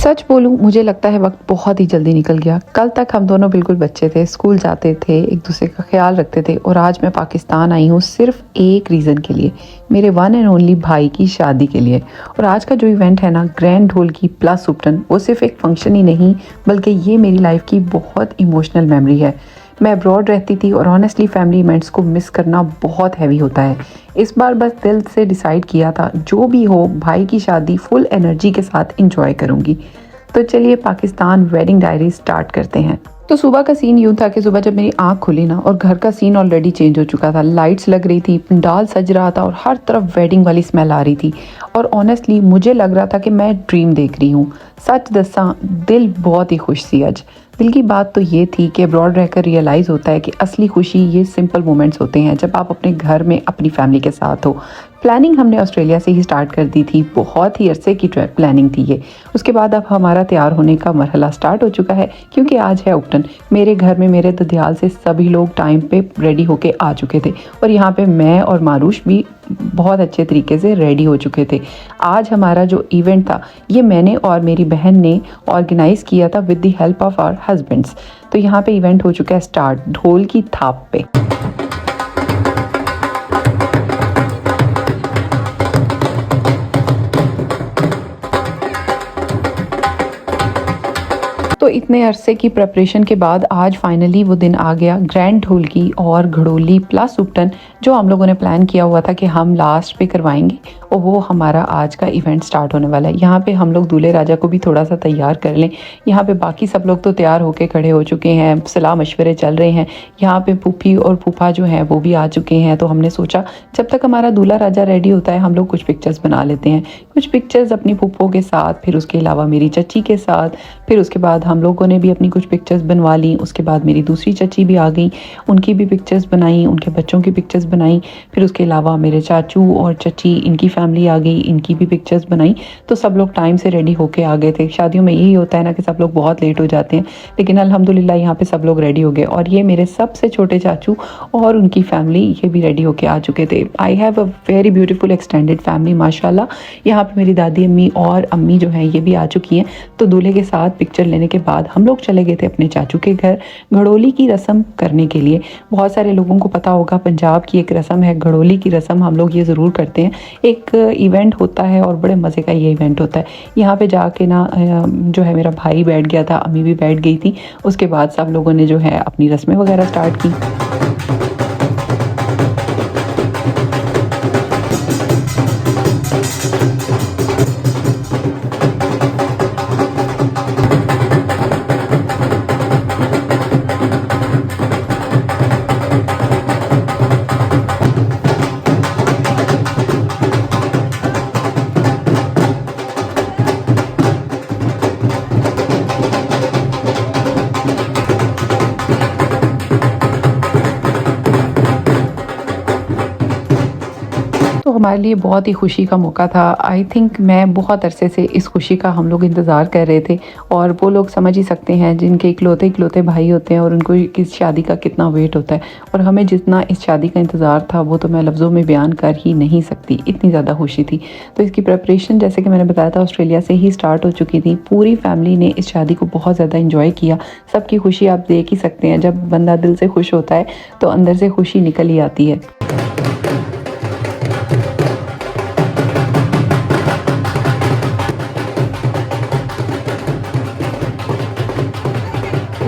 सच बोलूँ मुझे लगता है वक्त बहुत ही जल्दी निकल गया। कल तक हम दोनों बिल्कुल बच्चे थे, स्कूल जाते थे, एक दूसरे का ख्याल रखते थे और आज मैं पाकिस्तान आई हूँ सिर्फ एक रीज़न के लिए, मेरे वन एंड ओनली भाई की शादी के लिए। और आज का जो इवेंट है ना, ग्रैंड ढोल की प्लस उपटन, वो सिर्फ एक फंक्शन ही नहीं बल्कि ये मेरी लाइफ की बहुत इमोशनल मेमोरी है। मैं अब्रॉड रहती थी और ऑनेस्टली फैमिली इवेंट्स को मिस करना बहुत हैवी होता है। इस बार बस दिल से डिसाइड किया था जो भी हो भाई की शादी फुल एनर्जी के साथ एंजॉय करूंगी। तो चलिए पाकिस्तान वेडिंग डायरी स्टार्ट करते हैं। तो सुबह का सीन यूँ था कि सुबह जब मेरी आंख खुली ना और घर का सीन ऑलरेडी चेंज हो चुका था, लाइट्स लग रही थी, पंडाल सज रहा था और हर तरफ वेडिंग वाली स्मेल आ रही थी। और ऑनेस्टली मुझे लग रहा था कि मैं ड्रीम देख रही हूँ। सच दसा दिल बहुत ही खुश थी आज। दिल की बात तो ये थी कि अब्रॉड रहकर रियलाइज़ होता है कि असली खुशी ये सिंपल मोमेंट्स होते हैं जब आप अपने घर में अपनी फैमिली के साथ हो। प्लानिंग हमने ऑस्ट्रेलिया से ही स्टार्ट कर दी थी, बहुत ही अरसे की प्लानिंग थी ये। उसके बाद अब हमारा तैयार होने का मरहला स्टार्ट हो चुका है क्योंकि आज है उपटन। मेरे घर में मेरे ददियाल से सभी लोग टाइम पे रेडी होके आ चुके थे और यहाँ पे मैं और मारूश भी बहुत अच्छे तरीके से रेडी हो चुके थे। आज हमारा जो इवेंट था ये मैंने और मेरी बहन ने ऑर्गेनाइज़ किया था with the help of our husbands. तो यहाँ पे इवेंट हो चुका है स्टार्ट ढोल की थाप पे। तो इतने अरसे की प्रेपरेशन के बाद आज फाइनली वो दिन आ गया, ग्रैंड ढोल की और घड़ोली प्लस उपटन जो हम लोगों ने प्लान किया हुआ था कि हम लास्ट पे करवाएंगे, और वो हमारा आज का इवेंट स्टार्ट होने वाला है। यहाँ पे हम लोग दूल्हे राजा को भी थोड़ा सा तैयार कर लें। यहाँ पे बाकी सब लोग तो तैयार होके खड़े हो चुके हैं, सलाह मशवरे चल रहे हैं। यहाँ पे फूफी और फूफा जो हैं वो भी आ चुके हैं। तो हमने सोचा जब तक हमारा दूल्हा राजा रेडी होता है हम लोग कुछ पिक्चर्स बना लेते हैं, कुछ पिक्चर्स अपनी फूफों के साथ, फिर उसके अलावा मेरी चची के साथ, फिर उसके बाद हम लोगों ने भी अपनी कुछ पिक्चर्स बनवा ली। उसके बाद मेरी दूसरी चची भी आ गई, उनकी भी पिक्चर्स बनाई, उनके बच्चों की पिक्चर्स बनाई। फिर उसके अलावा मेरे चाचू और चची, इनकी फैमिली आ गई, इनकी भी पिक्चर्स बनाई। तो सब लोग टाइम से रेडी होके आ गए थे। शादियों में यही होता है ना कि सब लोग बहुत लेट हो जाते हैं, लेकिन अल्हम्दुलिल्लाह यहाँ पे सब लोग रेडी हो गए। और ये मेरे सबसे छोटे चाचू और उनकी फैमिली ये भी रेडी होके आ चुके थे। I have a very beautiful extended family माशाल्लाह। यहाँ पे मेरी दादी अम्मी और अम्मी जो हैं ये भी आ चुकी हैं। तो दूल्हे के साथ पिक्चर लेने के बाद हम लोग चले गए थे अपने चाचू के घर घड़ोली की रस्म करने के लिए। बहुत सारे लोगों को पता होगा पंजाब की एक रस्म है घड़ोली की रस्म, हम लोग ये ज़रूर करते हैं। एक इवेंट होता है और बड़े मज़े का ये इवेंट होता है। यहाँ पे जाके ना जो है मेरा भाई बैठ गया था, अम्मी भी बैठ गई थी। उसके बाद सब लोगों ने जो है अपनी रस्में वगैरह स्टार्ट की। तो हमारे लिए बहुत ही खुशी का मौका था। आई थिंक मैं बहुत अरसे से इस खुशी का हम लोग इंतज़ार कर रहे थे, और वो लोग समझ ही सकते हैं जिनके इकलौते इकलौते भाई होते हैं और उनको इस शादी का कितना वेट होता है। और हमें जितना इस शादी का इंतज़ार था वो तो मैं लफ्ज़ों में बयान कर ही नहीं सकती, इतनी ज़्यादा खुशी थी। तो इसकी प्रेपरेशन जैसे कि मैंने बताया था ऑस्ट्रेलिया से ही स्टार्ट हो चुकी थी। पूरी फैमिली ने इस शादी को बहुत ज़्यादा इंजॉय किया। सबकी खुशी आप देख ही सकते हैं, जब बंदा दिल से खुश होता है तो अंदर से खुशी निकल ही आती है।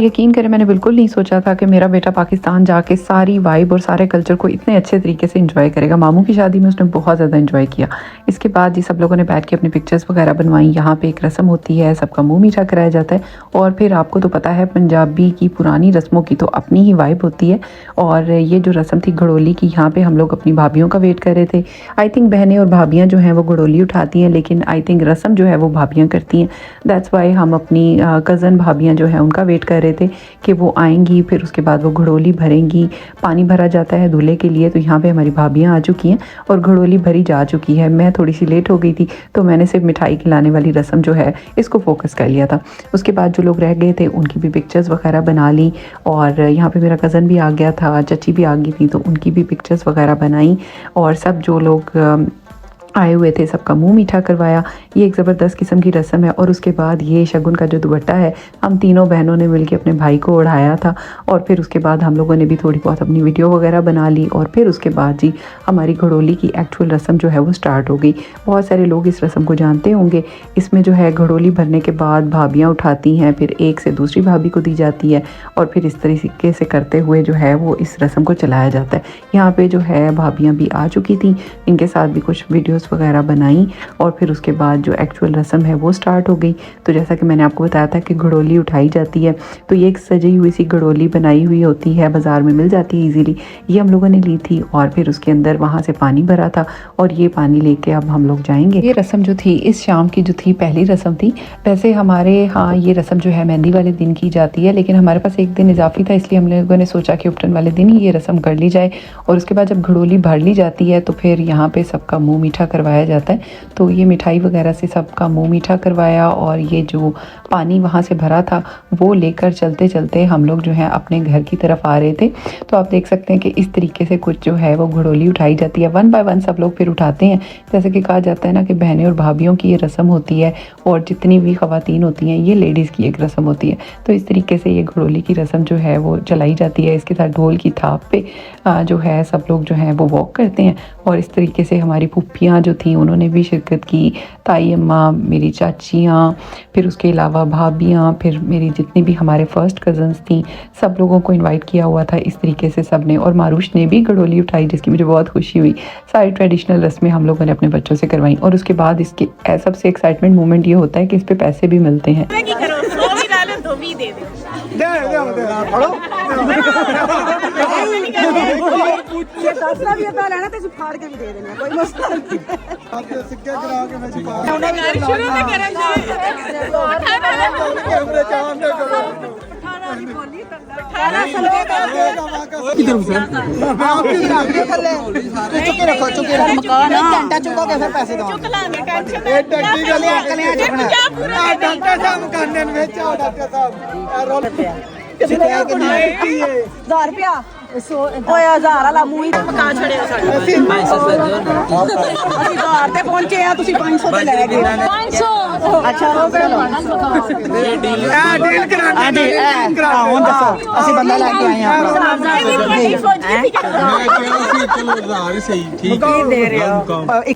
यकीन करें मैंने बिल्कुल नहीं सोचा था कि मेरा बेटा पाकिस्तान जाके सारी वाइब और सारे कल्चर को इतने अच्छे तरीके से एंजॉय करेगा। मामू की शादी में उसने बहुत ज़्यादा एंजॉय किया। इसके बाद जी सब लोगों ने बैठ के अपनी पिक्चर्स वगैरह बनवाई। यहाँ पे एक रस्म होती है, सबका मुंह मीठा कराया जाता है। और फिर आपको तो पता है पंजाबी की पुरानी रस्मों की तो अपनी ही वाइब होती है। और ये जो रस्म थी घड़ोली की, यहाँ पर हम लोग अपनी भाभीियों का वेट कर रहे थे। आई थिंक बहनें और भाभियाँ जो हैं वो घड़ोली उठाती हैं, लेकिन आई थिंक रस्म जो है वो भाभियाँ करती हैं। दैट्स वाई हम अपनी कज़न भाभियाँ जो हैं उनका वेट कर रहे थे कि वो आएंगी, फिर उसके बाद वो घड़ोली भरेंगी। पानी भरा जाता है दूल्हे के लिए। तो यहाँ पे हमारी भाभियाँ आ चुकी हैं और घड़ोली भरी जा चुकी है। मैं थोड़ी सी लेट हो गई थी तो मैंने सिर्फ मिठाई खिलाने वाली रस्म जो है इसको फोकस कर लिया था। उसके बाद जो लोग रह गए थे उनकी भी पिक्चर्स वगैरह बना ली। और यहाँ पे मेरा कज़न भी आ गया था, चची भी आ गई थी, तो उनकी भी पिक्चर्स वगैरह बनाई। और सब जो लोग आए हुए थे सबका मुंह मीठा करवाया। ये एक ज़बरदस्त किस्म की रस्म है। और उसके बाद ये शगुन का जो दुपट्टा है हम तीनों बहनों ने मिलकर अपने भाई को ओढ़ाया था। और फिर उसके बाद हम लोगों ने भी थोड़ी बहुत अपनी वीडियो वगैरह बना ली। और फिर उसके बाद जी हमारी घड़ोली की एक्चुअल रस्म जो है वो स्टार्ट हो गई। बहुत सारे लोग इस रस्म को जानते होंगे। इसमें जो है घड़ोली भरने के बाद भाभियाँ उठाती हैं, फिर एक से दूसरी भाभी को दी जाती है और फिर इस तरीके से करते हुए जो है वो इस रस्म को चलाया जाता है। यहाँ पे जो है भाभियाँ भी आ चुकी थी, इनके साथ भी कुछ वीडियोस वगैरह बनाई और फिर उसके बाद जो एक्चुअल रस्म है वो स्टार्ट हो गई। तो जैसा कि मैंने आपको बताया था कि घड़ोली उठाई जाती है, तो ये एक सजी हुई सी घड़ोली बनाई हुई होती है, बाज़ार में मिल जाती है ईजीली। ये हम लोगों ने ली थी और फिर उसके अंदर वहाँ से पानी भरा था और ये पानी लेके अब हम लोग जाएंगे। ये रस्म जो थी इस शाम की जो थी पहली रस्म थी। वैसे हमारे यहाँ ये रस्म जो है मेहंदी वाले दिन की जाती है, लेकिन हमारे पास एक दिन इजाफी था, इसलिए हम लोगों ने सोचा कि उपटन वाले दिन ही ये रस्म कर ली जाए। और उसके बाद जब घड़ोली भर ली जाती है तो फिर यहाँ पे सबका मुंह मीठा करवाया जाता है। तो ये मिठाई वगैरह से सबका मुंह मीठा करवाया और ये जो पानी वहाँ से भरा था वो लेकर चलते चलते हम लोग जो है अपने घर की तरफ आ रहे थे। तो आप देख सकते हैं कि इस तरीके से कुछ जो है वो घड़ोली उठाई जाती है, वन बाय वन सब लोग फिर उठाते हैं। जैसे कि कहा जाता है ना कि बहनें और भाभीियों की ये रस्म होती है और जितनी भी ख़वातीन होती हैं ये लेडीज़ की एक रस्म होती है। तो इस तरीके से ये घड़ोली की रस्म जो है वो चलाई जाती है। इसके साथ ढोल की थाप पे जो है सब लोग जो है वो वॉक करते हैं। और इस तरीके से हमारी फूफियाँ जो थी उन्होंने भी शिरकत की, ताई अम्मा, मेरी चाचियाँ, फिर उसके अलावा भाभियाँ, फिर मेरी जितनी भी हमारे फर्स्ट कज़न्स थी, सब लोगों को इनवाइट किया हुआ था इस तरीके से सब ने। और मारूश ने भी घड़ोली उठाई जिसकी मुझे बहुत खुशी हुई। सारी ट्रेडिशनल रस्में हम लोगों ने अपने बच्चों से करवाई। और उसके बाद इसके सबसे एक्साइटमेंट मोमेंट ये होता है कि इस पे पैसे भी मिलते हैं।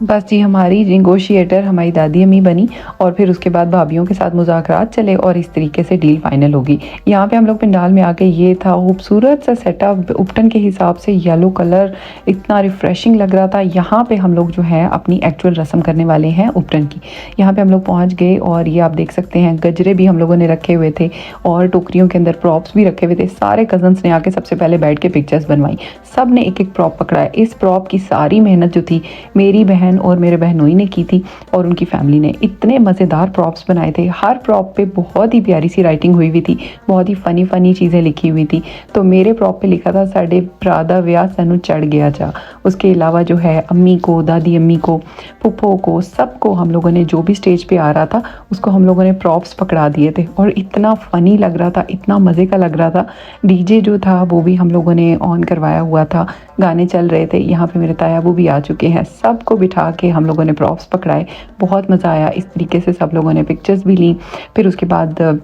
बस जी हमारी नेगोशिएटर हमारी दादी अम्मी बनी और फिर उसके बाद भाभीियों के साथ मुज़ाकरात चले और इस तरीके से डील फाइनल होगी। यहाँ पे हम लोग पंडाल में आके, ये था खूबसूरत सा सेटअप उपटन के हिसाब से, येलो कलर इतना रिफ्रेशिंग लग रहा था। यहाँ पे हम लोग जो है अपनी एक्चुअल रस्म करने वाले हैं उपटन की। यहाँ पे हम लोग पहुँच गए और ये आप देख सकते हैं गजरे भी हम लोगों ने रखे हुए थे और टोकरियों के अंदर प्रॉप्स भी रखे हुए थे। सारे कज़न्स ने आके सबसे पहले बैठ के पिक्चर्स बनवाई। सब ने एक एक प्रॉप पकड़ाया। इस प्रॉप की सारी मेहनत जो थी मेरी बहन और मेरे बहनोई ने की थी और उनकी फैमिली ने। इतने मज़ेदार प्रॉप्स बनाए थे। हर प्रॉप पे बहुत ही प्यारी सी राइटिंग हुई हुई थी, बहुत ही फ़नी चीज़ें लिखी हुई थी। तो मेरे प्रॉप पे लिखा था साढ़े भरा दा व्याह सानू चढ़ गया जा। उसके अलावा जो है अम्मी को, दादी अम्मी को, फुप्पो को, सबको हम लोगों ने जो भी स्टेज पे आ रहा था उसको हम लोगों ने प्रॉप्स पकड़ा दिए थे और इतना फ़नी लग रहा था, इतना मज़े का लग रहा था। डीजे जो था वो भी हम लोगों ने ऑन करवाया हुआ था, गाने चल रहे थे। यहाँ पे मेरे तायाबू भी आ चुके हैं। सबको बिठा के हम लोगों ने प्रॉप्स पकड़ाए, बहुत मज़ा आया। इस तरीके से सब लोगों ने पिक्चर्स भी ली। फिर उसके बाद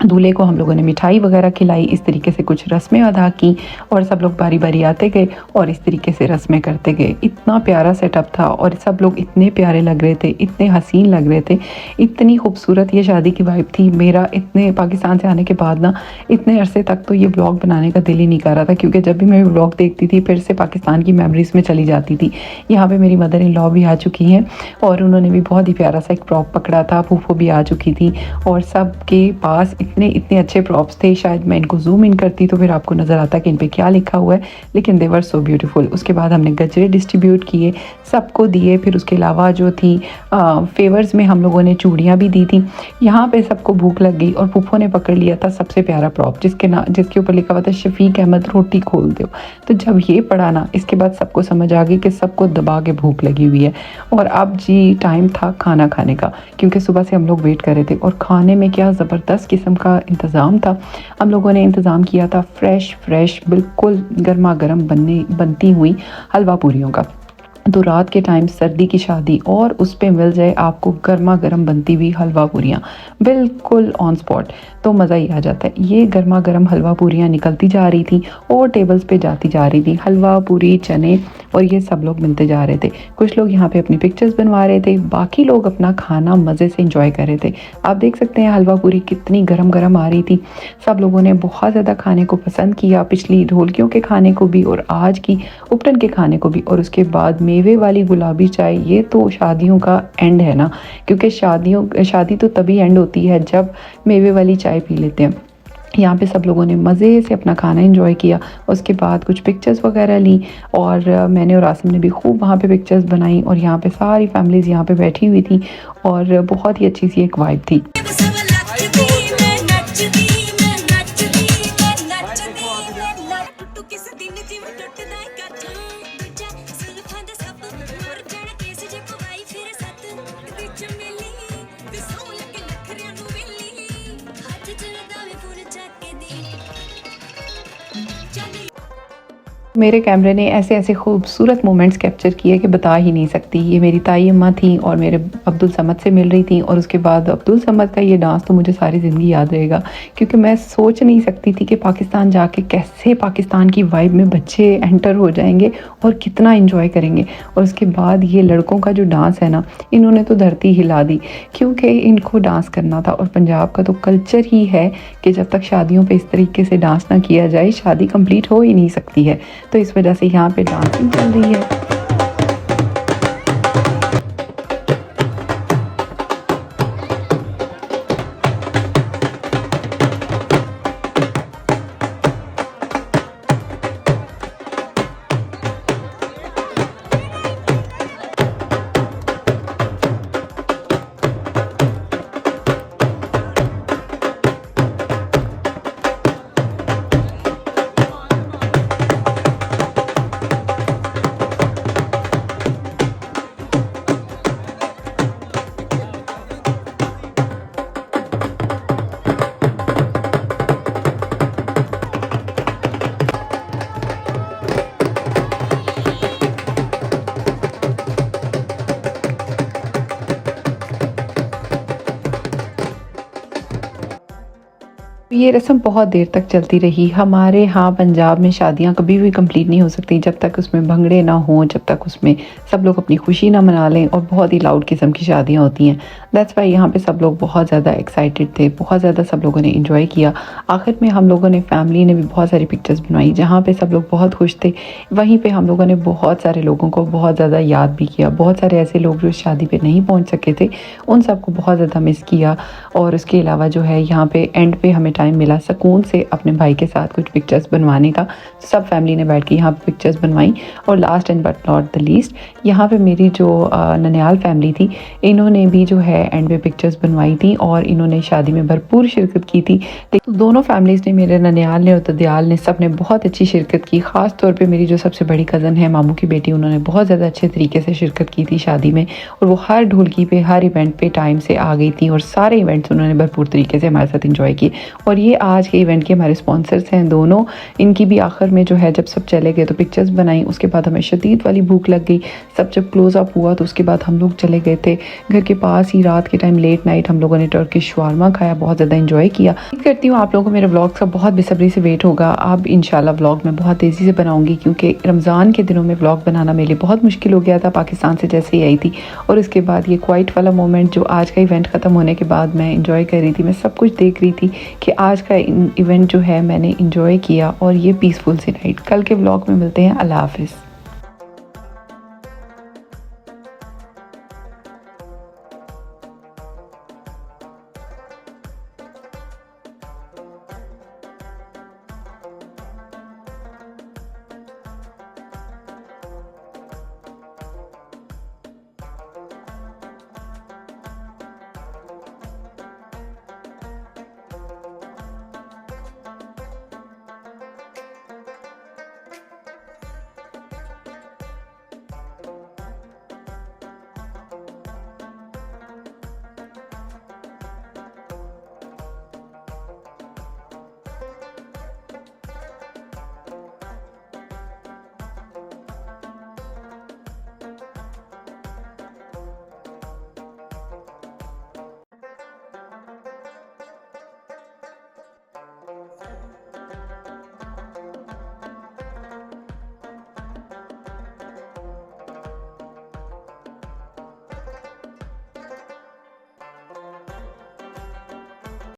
दूल्हे को हम लोगों ने मिठाई वगैरह खिलाई। इस तरीके से कुछ रस्में अदा की और सब लोग बारी बारी आते गए और इस तरीके से रस्में करते गए। इतना प्यारा सेटअप था और सब लोग इतने प्यारे लग रहे थे, इतने हसीन लग रहे थे, इतनी खूबसूरत ये शादी की वाइब थी। मेरा इतने पाकिस्तान से आने के बाद ना इतने अरसे तक तो ये ब्लॉग बनाने का दिल ही नहीं कर रहा था, क्योंकि जब भी मैं ब्लॉग देखती थी फिर से पाकिस्तान की मेमोरीज़ में चली जाती थी। यहाँ पर मेरी मदर इन लॉ भी आ चुकी हैं और उन्होंने भी बहुत ही प्यारा सा एक प्रॉप पकड़ा था। फूफो भी आ चुकी थी और सबके पास इतने अच्छे प्रॉप्स थे। शायद मैं इनको जूम इन करती तो फिर आपको नज़र आता कि इन पे क्या लिखा हुआ है, लेकिन दे वर सो ब्यूटीफुल। उसके बाद हमने गजरे डिस्ट्रीब्यूट किए, सबको दिए। फिर उसके अलावा जो थी फेवर्स में हम लोगों ने चूड़ियाँ भी दी थी। यहाँ पे सबको भूख लग गई और फूफो ने पकड़ लिया था सबसे प्यारा प्रॉप जिसके ऊपर लिखा हुआ था शफीक अहमद रोटी खोल दो। तो जब ये पढ़ा ना, इसके बाद सबको समझ आ गई कि सबको दबा के भूख लगी हुई है और अब जी टाइम था खाना खाने का, क्योंकि सुबह से हम लोग वेट कर रहे थे। और खाने में क्या ज़बरदस्त किस्म का इंतज़ाम था। हम लोगों ने इंतज़ाम किया था फ्रेश बिल्कुल गर्मा गर्म बनती हुई हलवा पूरियों का। तो रात के टाइम सर्दी की शादी और उस पे मिल जाए आपको गर्मा गर्म बनती हुई हलवा पूरियाँ बिल्कुल ऑन स्पॉट, तो मज़ा ही आ जाता है। ये गर्मा गर्म हलवा पूरियाँ निकलती जा रही थी और टेबल्स पे जाती जा रही थी, हलवा पूरी चने, और ये सब लोग मिलते जा रहे थे। कुछ लोग यहाँ पे अपनी पिक्चर्स बनवा रहे थे, बाकी लोग अपना खाना मज़े से इंजॉय कर रहे थे। आप देख सकते हैं हलवा पूरी कितनी गरम गरम आ रही थी। सब लोगों ने बहुत ज़्यादा खाने को पसंद किया, पिछली ढोलकियों के खाने को भी और आज की उपटन के खाने को भी। और उसके बाद मेवे वाली गुलाबी चाय, ये तो शादियों का एंड है ना, क्योंकि शादी तो तभी एंड होती है जब मेवे वाली चाय पी लेते हैं। यहाँ पे सब लोगों ने मज़े से अपना खाना एंजॉय किया। उसके बाद कुछ पिक्चर्स वगैरह ली और मैंने और आसिम ने भी खूब वहाँ पे पिक्चर्स बनाई। और यहाँ पे सारी फैमिलीज़ यहाँ पे बैठी हुई थी और बहुत ही अच्छी सी एक वाइब थी। मेरे कैमरे ने ऐसे ऐसे खूबसूरत मोमेंट्स कैप्चर किए कि बता ही नहीं सकती। ये मेरी ताई अम्मा थी और मेरे अब्दुल समद से मिल रही थी। और उसके बाद अब्दुल समद का ये डांस तो मुझे सारी ज़िंदगी याद रहेगा, क्योंकि मैं सोच नहीं सकती थी कि पाकिस्तान जाके कैसे पाकिस्तान की वाइब में बच्चे एंटर हो जाएंगे और कितना इंजॉय करेंगे। और उसके बाद ये लड़कों का जो डांस है ना, इन्होंने तो धरती हिला दी, क्योंकि इनको डांस करना था। और पंजाब का तो कल्चर ही है कि जब तक शादियों पे इस तरीके से डांस ना किया जाए शादी कंप्लीट हो ही नहीं सकती है। तो इस वजह से यहाँ पे डांसिंग चल रही है। ये रस्म बहुत देर तक चलती रही। हमारे यहाँ पंजाब में शादियाँ कभी भी कंप्लीट नहीं हो सकती जब तक उसमें भंगड़े ना हों, जब तक उसमें सब लोग अपनी खुशी ना मना लें। और बहुत ही लाउड किस्म की शादियाँ होती हैं। दैट्स वाई यहाँ पे सब लोग बहुत ज़्यादा एक्साइटेड थे, बहुत ज़्यादा सब लोगों ने इंजॉय किया। आखिर में हम लोगों ने, फैमिली ने भी बहुत सारी पिक्चर्स बनवाई जहाँ पर सब लोग बहुत खुश थे। वहीं पर हम लोगों ने बहुत सारे लोगों को बहुत ज़्यादा याद भी किया। बहुत सारे ऐसे लोग जो शादी पर नहीं पहुँच सके थे, उन सबको बहुत ज़्यादा मिस किया। और उसके अलावा जो है यहाँ पे एंड पे हमें टाइम मिला सुकून से अपने भाई के साथ कुछ पिक्चर्स बनवाने का। सब फैमिली ने बैठ के यहाँ पे पिक्चर्स बनवाई। और last and but not the least, यहाँ पे मेरी जो ननियाल फैमिली थी, इन्होंने भी जो है एंड पे पिक्चर्स बनवाई थी और इन्होंने शादी में भरपूर शिरकत की थी। तो दोनों फैमिलीज़ ने, मेरे ननियाल ने और ददियाल ने, सब ने बहुत अच्छी शिरकत की। ख़ास तौर पर मेरी जो सबसे बड़ी कज़न है, मामू की बेटी, उन्होंने बहुत ज़्यादा अच्छे तरीके से शिरकत की थी शादी में। और वो हर ढोलकी पे, हर इवेंट पे टाइम से आ गई थी और सारे इवेंट्स उन्होंने भरपूर तरीके से हमारे साथ इंजॉय किए। और ये आज के इवेंट के हमारे स्पॉन्सर्स हैं दोनों। इनकी भी आखिर में जो है जब सब चले गए तो पिक्चर्स बनाई। उसके बाद हमें शदीद वाली भूख लग गई। सब जब क्लोज अप हुआ तो उसके बाद हम लोग चले गए थे घर के पास ही। रात के टाइम लेट नाइट हम लोगों ने टर्किश शवारमा खाया, बहुत ज़्यादा इंजॉय किया। उम्मीद करती हूँ आप लोगों को मेरे व्लॉग्स का बहुत बेसब्री से वेट होगा। अब इंशाल्लाह व्लॉग मैं बहुत तेज़ी से बनाऊंगी, क्योंकि रमज़ान के दिनों में व्लॉग बनाना मेरे लिए बहुत मुश्किल हो गया था पाकिस्तान से जैसे ही आई थी। और उसके बाद ये क्वाइट वाला मोमेंट जो आज का इवेंट ख़त्म होने के बाद मैं इंजॉय कर रही थी, मैं सब कुछ देख रही थी कि आज का इवेंट जो है मैंने इंजॉय किया। और ये पीसफुल सी नाइट। कल के व्लॉग में मिलते हैं। अल्लाह हाफिज़।